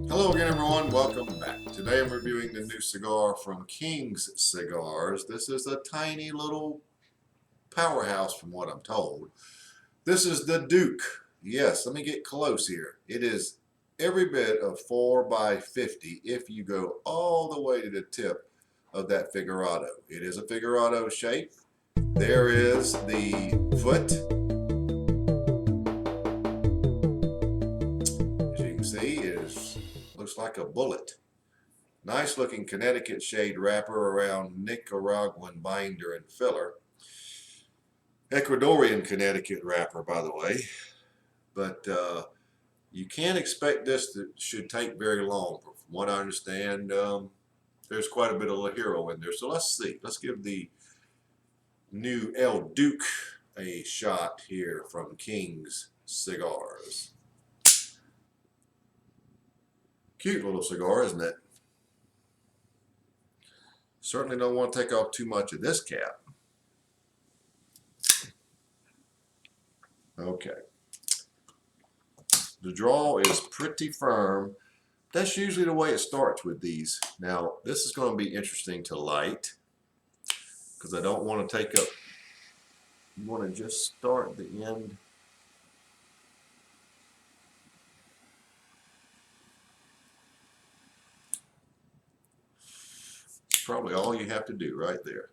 Hello again, everyone. Welcome back. Today I'm reviewing the new cigar from King's Cigars. This is a tiny little powerhouse from what I'm told. This is the Duke. Yes, let me get close here. It is every bit of 4 by 50 if you go all the way to the tip of that figurado. It is a figurado shape. There is the foot. As you can see, looks like a bullet. Nice looking Connecticut shade wrapper around Nicaraguan binder and filler. Ecuadorian Connecticut wrapper, by the way. But you can't expect this should take very long. From what I understand, there's quite a bit of hero in there. So let's see. Let's give the new El Duque a shot here from King's Cigars. Cute little cigar, isn't it? Certainly don't want to take off too much of this cap. Okay. The draw is pretty firm. That's usually the way it starts with these. Now, this is going to be interesting to light because I don't want to take up, you want to just start the end. Probably all you have to do right there.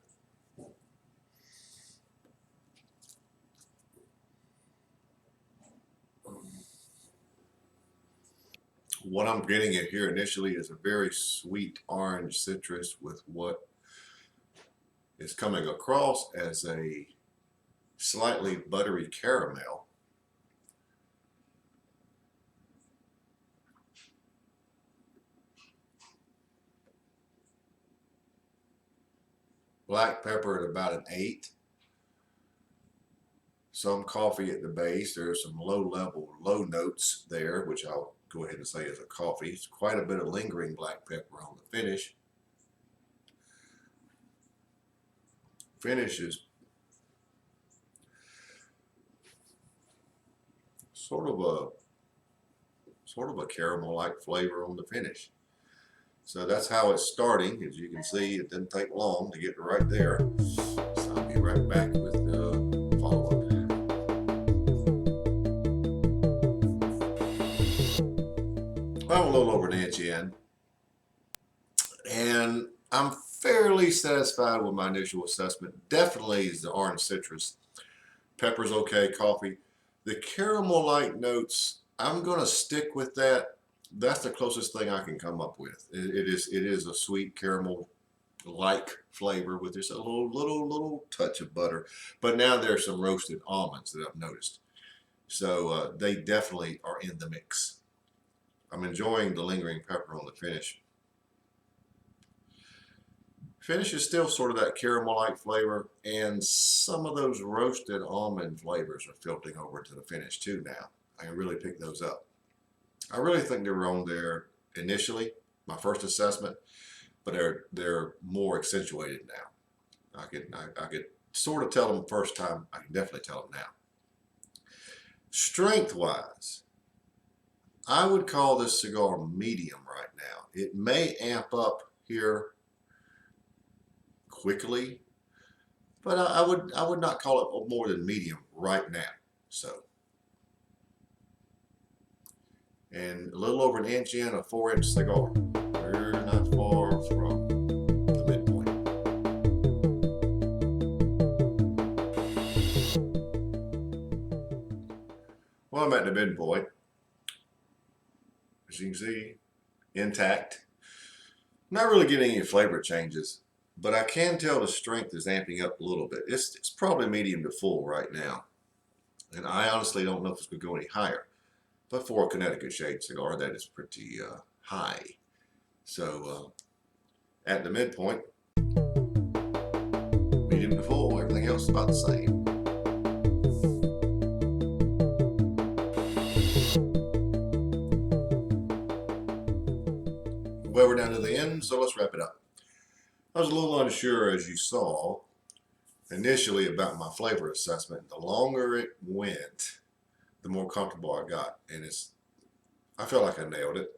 What I'm getting at here initially is a very sweet orange citrus with what is coming across as a slightly buttery caramel. Black pepper at about an 8. Some coffee at the base. There's some low notes there, which I'll go ahead and say is a coffee. It's quite a bit of lingering black pepper on the finish. Finish is sort of a caramel-like flavor on the finish. So that's how it's starting. As you can see, it didn't take long to get right there. So I'll be right back with the follow-up. I'm a little over an inch in, and I'm fairly satisfied with my initial assessment. Definitely is the orange citrus. Pepper's okay, coffee. The caramel-like notes, I'm going to stick with that. That's the closest thing I can come up with. It is a sweet caramel-like flavor with just a little touch of butter. But now there's some roasted almonds that I've noticed. So they definitely are in the mix. I'm enjoying the lingering pepper on the finish. Finish is still sort of that caramel-like flavor, and some of those roasted almond flavors are filtering over to the finish too now. I can really pick those up. I really think they were on there initially, my first assessment, but they're more accentuated now. I could sort of tell them first time. I can definitely tell them now. Strength-wise, I would call this cigar medium right now. It may amp up here quickly, but I would not call it more than medium right now. So. And a little over an inch in, a 4-inch cigar. We're not far from the midpoint. Well, I'm at the midpoint. As you can see, intact. Not really getting any flavor changes, but I can tell the strength is amping up a little bit. It's probably medium to full right now. And I honestly don't know if it's going to go any higher. But for a Connecticut shade cigar, that is pretty high. So at the midpoint, medium to full, everything else is about the same. Well, we're down to the end, so let's wrap it up. I was a little unsure, as you saw, initially about my flavor assessment. The longer it went, the more comfortable I got, and I felt like I nailed it.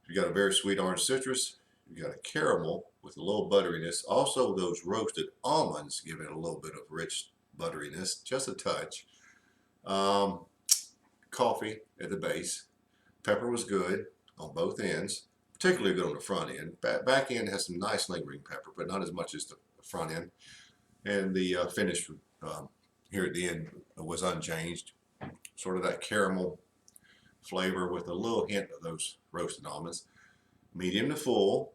You got a very sweet orange citrus. You got a caramel with a little butteriness. Also, those roasted almonds give it a little bit of rich butteriness, just a touch. Um, Coffee at the base. Pepper was good on both ends, particularly good on the front end. Back end has some nice lingering pepper, but not as much as the front end. And the finish here at the end was unchanged. Sort of that caramel flavor with a little hint of those roasted almonds. Medium to full,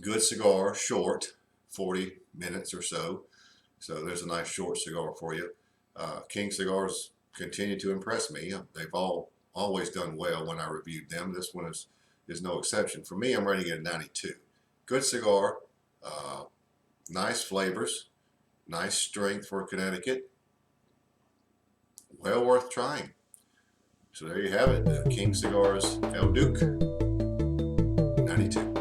good cigar, short, 40 minutes or so. So there's a nice short cigar for you. King cigars continue to impress me. They've always done well when I reviewed them. This one is no exception. For me, I'm rating it a 92. Good cigar, nice flavors, nice strength for Connecticut. Well worth trying. So there you have it, the King Cigars El Duque 92.